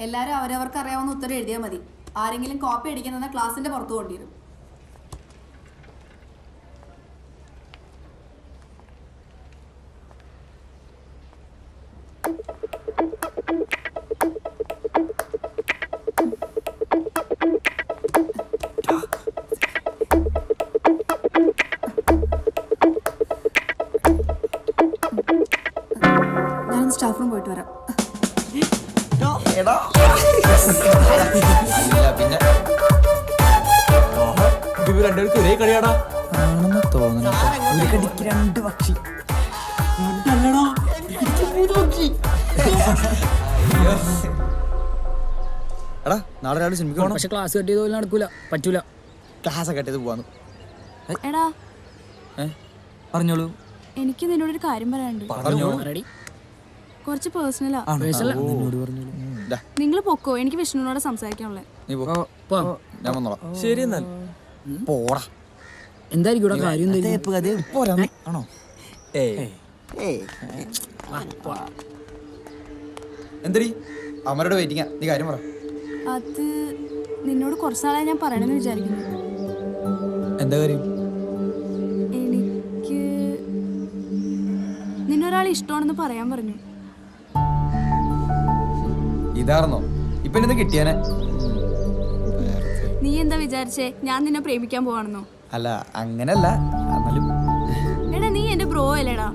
എല്ലാവരും അവരവർക്ക് അറിയാവുന്ന ഉത്തരം എഴുതിയാൽ മതി. ആരെങ്കിലും കോപ്പി അടിക്കുന്ന ക്ലാസിന്റെ പുറത്തു കൊണ്ടിരും. ഞാൻ സ്റ്റാഫ് റൂം പോയിട്ട് വരാം. രണ്ടുപേർക്ക് ഒരേ കളിയാടാ ആണെന്ന് തോന്നണം. ഒരു കടിക്ക് രണ്ട് പക്ഷി. എടാ നാളെ രാവിലെ സിനിമയ്ക്ക് പോകണം. പക്ഷെ ക്ലാസ് കട്ട് ചെയ്ത് നടക്കൂല, പറ്റൂല. ക്ലാസ് കട്ട് ചെയ്ത് പോവാന്ന്. എടാ പറഞ്ഞോളൂ. എനിക്ക് നിന്നോടൊരു കാര്യം പറയാനുണ്ട്. റെഡി? കുറച്ച് പേഴ്സണലാ. നിങ്ങൾ പൊക്കോ, എനിക്ക് വിഷ്ണുവിനോട് സംസാരിക്കാനുള്ളത്. നീ പോ, ഞാൻ വന്നോളാം. ശരി എന്നാൽ പോടാ. എന്തായിരിക്കും ഇവിടെ കാര്യം? ആണോ? എന്തടി അമരോട് വെയിറ്റിംഗാ. നീ കാര്യം പറ. അത് നിന്നോട് കുറച്ച് നാളായി ഞാൻ പറയണമെന്ന് വിചാരിക്കുന്നു. എന്താ കാര്യം? എനിക്ക് നിന്നൊരാൾ ഇഷ്ടമാണെന്ന് പറയാൻ പറഞ്ഞു. ഇതാർന്നോ ഇപ്പൊ എന്നെ കിട്ടിയാനെ? നീ എന്താ വിചാരിച്ചേ ഞാൻ നിന്നെ പ്രേമിക്കാൻ പോവാണെന്നോ? അല്ല അങ്ങനല്ല. എടാ നീ എന്റെ ബ്രോ അല്ലേടാ.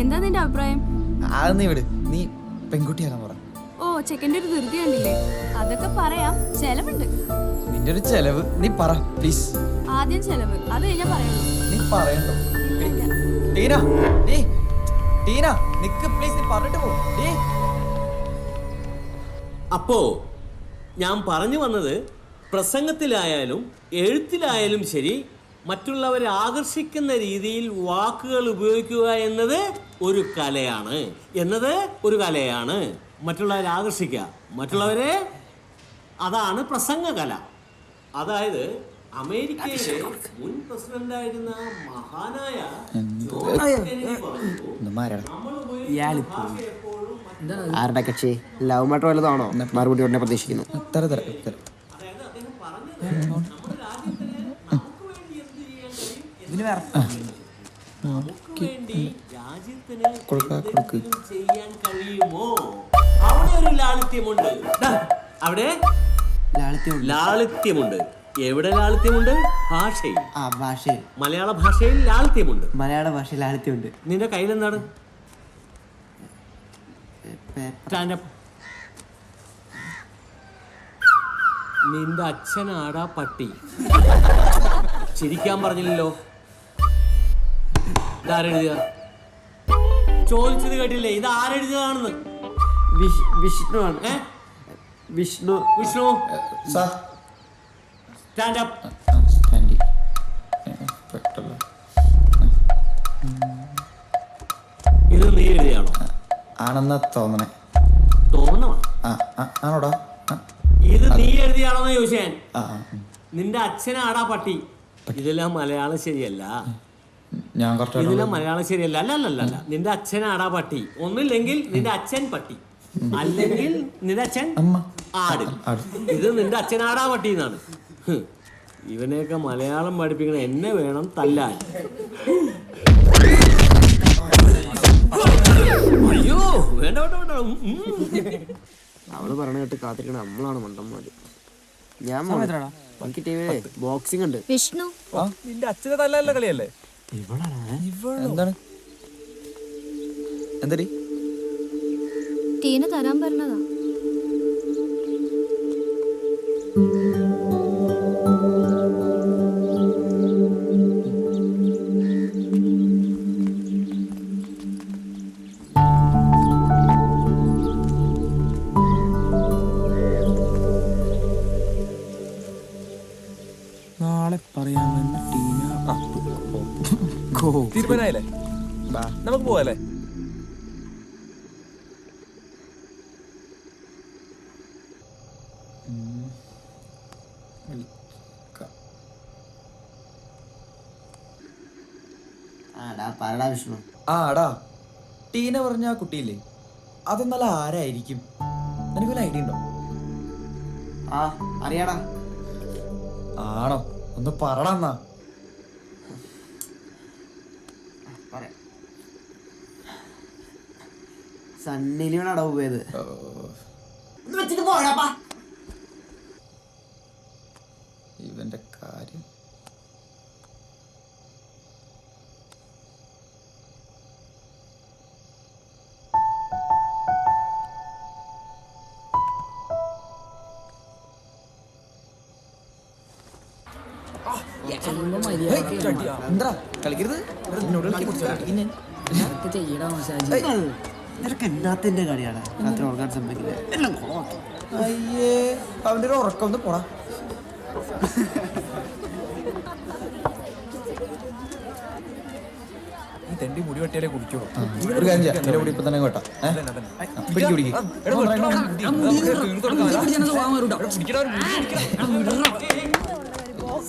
എന്താ നിന്റെ അഭിപ്രായം? അത് നീ വിട്. നീ പെൺകുട്ടിയാകാൻ പറ. ഓ ചെക്കൻ്റെ ഒരു ധൃതി കണ്ടില്ലേ? അതൊക്കെ പറയാം, ചെലവുണ്ട്. നിന്റെ ഒരു ചെലവ് നീ പറ പ്ലീസ്. ആദ്യം ചെലവ്, അത് കഴിഞ്ഞാൽ പറയുള്ളൂ. നീ പറയണ്ടോ? ടീന, ടീന നിക്ക് പ്ലീസ്. നീ പറഞ്ഞിട്ട് പോ. അപ്പോ ഞാൻ പറഞ്ഞു വന്നത്, പ്രസംഗത്തിലായാലും എഴുത്തിലായാലും ശരി, മറ്റുള്ളവരെ ആകർഷിക്കുന്ന രീതിയിൽ വാക്കുകൾ ഉപയോഗിക്കുക എന്നത് ഒരു കലയാണ്. മറ്റുള്ളവരെ ആകർഷിക്കുക, മറ്റുള്ളവരെ, അതാണ് പ്രസംഗകല. അതായത് അമേരിക്കയിലെ മുൻ പ്രസിഡന്റായിരുന്ന മഹാനായ ആരുടെ കക്ഷി? ലവ് മാറ്റർ വല്ലതാണോ? മറുപടി ഉടനെ പ്രതീക്ഷിക്കുന്നു. ചെയ്യാൻ കഴിയുമോ? അവിടെ ഒരു ലാളിത്യമുണ്ട്. അവിടെ ലാളിത്യമുണ്ട്. എവിടെ ലാളിത്യമുണ്ട്? ഭാഷയിൽ. മലയാള ഭാഷയിൽ ലാളിത്യമുണ്ട്. നിന്റെ കയ്യിലെന്താണ്? നിന്റെ അച്ഛനാടാ പട്ടി. ചിരിക്കാൻ പറഞ്ഞില്ലല്ലോ. ഇതാരെഴുതിയ? ചോദിച്ചത് കേട്ടില്ലേ? ഇത് ആരെഴുതിയതാണെന്ന്? വിഷ്ണു. Vishnu stand up. ഇത് നീ എഴുതിയാണോ? ആണെന്നാ തോന്നണേ. ആണോടാ? ഇത് നീ എഴുതിയാണോന്ന് ചോദിച്ചാൻ. നിന്റെ അച്ഛനാടാ പട്ടി. ഇതെല്ലാം മലയാളം ശരിയല്ല. ഇതെല്ലാം മലയാളം ശരിയല്ല. അല്ലല്ല, നിന്റെ അച്ഛനാടാ പട്ടി. ഒന്നില്ലെങ്കിൽ നിന്റെ അച്ഛൻ പട്ടി, അല്ലെങ്കിൽ നിന്റെ അച്ഛൻ ആട്. ഇത് നിന്റെ അച്ഛനാടാ പട്ടി എന്നാണ്. ഇവനെയൊക്കെ മലയാളം പഠിപ്പിക്കണ എന്നെ വേണം തല്ലാൻ. അയ്യോ വേണ്ട. അവള് പറഞ്ഞ കേട്ട് കാത്തിരിക്കണ നമ്മളാണ് മണ്ടന്മാര്. ഞാൻ ബാക്കി ടിവിയിലെ ബോക്സിംഗ് ഉണ്ട്. വിഷ്ണു നിന്റെ അച്ഛനെ തല്ലാനുള്ള കളിയല്ലേ? എന്താണ്? എന്തടി? ടീന തരാൻ പറഞ്ഞതാ. നാളെ പറയാമെന്ന് ടീന. തീരുമാനമായില്ലേ? നമുക്ക് പോവാല്ലേ? വിഷ്ണു. ആടാ ടീന പറഞ്ഞ ആ കുട്ടിയില്ലേ, അതെന്നല്ല ആരായിരിക്കും? നിനക്ക് വല്ല ഐഡിയ ഉണ്ടോ? ആ അറിയാടാ. ആണോ? ഒന്ന് പറടാ എന്നാ. പറയാം. സണ്ണിലിയോടാ പോയത്. വെച്ചിട്ട് പോടാപ്പാ. ഇവന്റെ കാര്യം ചെയ്യുമ്പോ മര്യാദ എന്താ കളിക്കരുത്. എന്നോട് പിന്നെ ചെയ്യടാ മസാജ്. നിനക്ക് എന്നാത്തിന്റെ കളിയാണ് രാത്രി ഉറങ്ങാൻ സമ്മതിക്കില്ല. എല്ലാം കൊളമാക്കി. അയ്യേ അവന്റെ ഒരു ഉറക്കം ഒന്ന് പോടാ. ഈ തെണ്ടി മുടി വെട്ടിയാലേ കുടിക്കോ? ഒരു കാര്യം ചെയ്യാം. എന്റെ കൂടി ഇപ്പൊ തന്നെ കേട്ടാ. പിടിക്ക് പിടിക്ക്.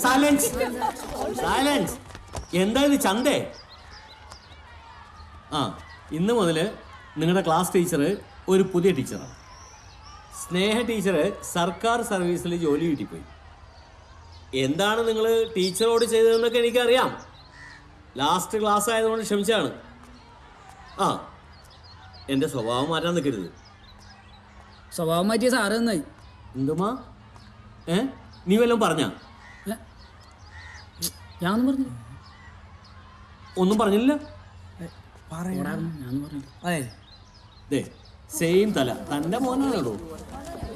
Silence silence. എന്താ ഇത് ചന്തേ? ആ, ഇന്ന് മുതൽ നിങ്ങളുടെ ക്ലാസ് ടീച്ചർ ഒരു പുതിയ ടീച്ചറാണ്. സ്നേഹ ടീച്ചർ സർക്കാർ സർവീസിൽ ജോലി കിട്ടിപ്പോയി. എന്താണ് നിങ്ങൾ ടീച്ചറോട് ചെയ്തതെന്നൊക്കെ എനിക്കറിയാം. ലാസ്റ്റ് ക്ലാസ് ആയതുകൊണ്ട് ക്ഷമിച്ചാണ്. ആ, എൻ്റെ സ്വഭാവം മാറ്റാൻ നിൽക്കരുത്. സ്വഭാവം മാറ്റിയ സാറ് നന്നായി. എന്തുമാ? നീ വല്ലതും പറഞ്ഞാ? ഞാനൊന്നും പറഞ്ഞു. ഒന്നും പറഞ്ഞില്ല. ഞാനൊന്നും പറഞ്ഞു. ദേ സെയിം തല തൻ്റെ മോനാണോ?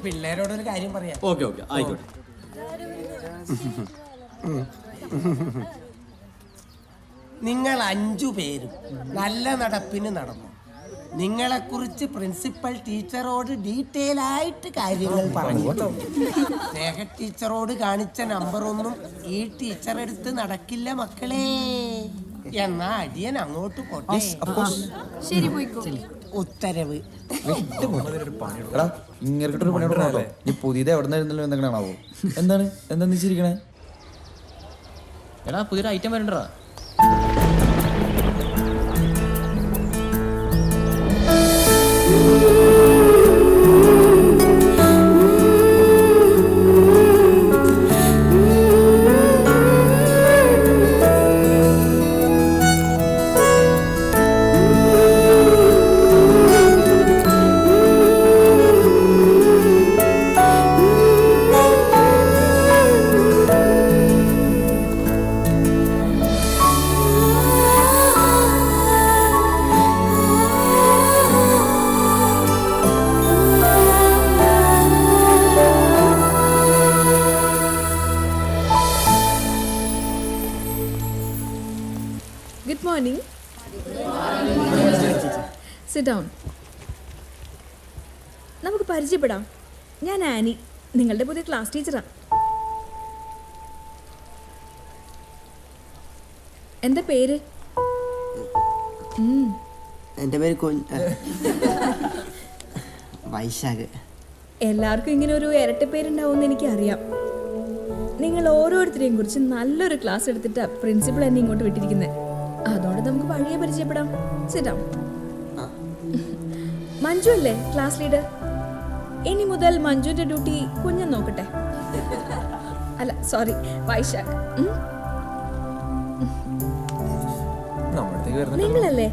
പിള്ളേരോടൊരു കാര്യം പറയാം. ഓക്കെ ഓക്കെ ആയിക്കോട്ടെ. നിങ്ങൾ 5 പേരും നല്ല നടപ്പിന് നടന്നു. നിങ്ങളെക്കുറിച്ച് പ്രിൻസിപ്പൽ ടീച്ചറോട് ഡീറ്റെയിൽ ആയിട്ട് കാര്യങ്ങൾ പറഞ്ഞു. സ്നേഹ ടീച്ചറോട് കാണിച്ച നമ്പറൊന്നും ഈ ടീച്ചർ എടുത്ത് നടക്കില്ല മക്കളെ. എന്നാ അടിയൻ അങ്ങോട്ട് പോട്ടെ. ശരി പോയിക്കോ. ഉത്തരവ്. എടാ ഇങ്ങനൊരു പണി കൊടുക്കണല്ലോ. നീ പുതിയത് എവിടെ നിന്ന് എഴുന്നല്ലോ എന്തെങ്കിലാണാവോ? എന്താണ് എന്താ നീ ചിരിക്കണേ? എടാ പുതിയൊരു item വരണ്ടടാ. Good morning. Sit down. നമുക്ക് പരിചയപ്പെടാം. ഞാൻ ആനി, നിങ്ങളുടെ പുതിയ ക്ലാസ് ടീച്ചറാണ്. എന്താ പേര്? എൻ്റെ പേര് വൈശാഖ്. എല്ലാവർക്കും ഇങ്ങനെ ഒരു ഇരട്ട പേരുണ്ടാവുമെന്ന് എനിക്കറിയാം. നിങ്ങൾ ഓരോരുത്തരെയും കുറിച്ച് നല്ലൊരു ക്ലാസ് എടുത്തിട്ടാ പ്രിൻസിപ്പൾ എന്നെ ഇങ്ങോട്ട് വിട്ടിരിക്കുന്നത്. അതുകൊണ്ട് നമുക്ക് വഴിയെ പരിചയപ്പെടാം. Sit down. മഞ്ജു അല്ലേ ക്ലാസ് ലീഡർ? ഇനി മുതൽ മഞ്ജുവിന്റെ ഡ്യൂട്ടി കുഞ്ഞൻ നോക്കട്ടെ. അല്ല സോറി, വൈശാഖ്. നിങ്ങളല്ലേ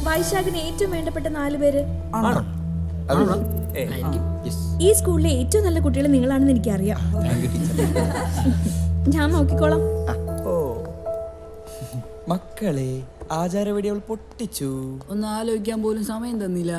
വൈശാഖിന് ഏറ്റവും വേണ്ടപ്പെട്ട 4 പേര്? ഈ സ്കൂളിലെ ഏറ്റവും നല്ല കുട്ടികൾ നിങ്ങളാണെന്ന് എനിക്കറിയാം. ഞാൻ നോക്കിക്കോളാം. മക്കളെ ആചാരവെടികൾ പൊട്ടിച്ചു. ഒന്ന് ആലോചിക്കാൻ പോലും സമയം തന്നില്ല.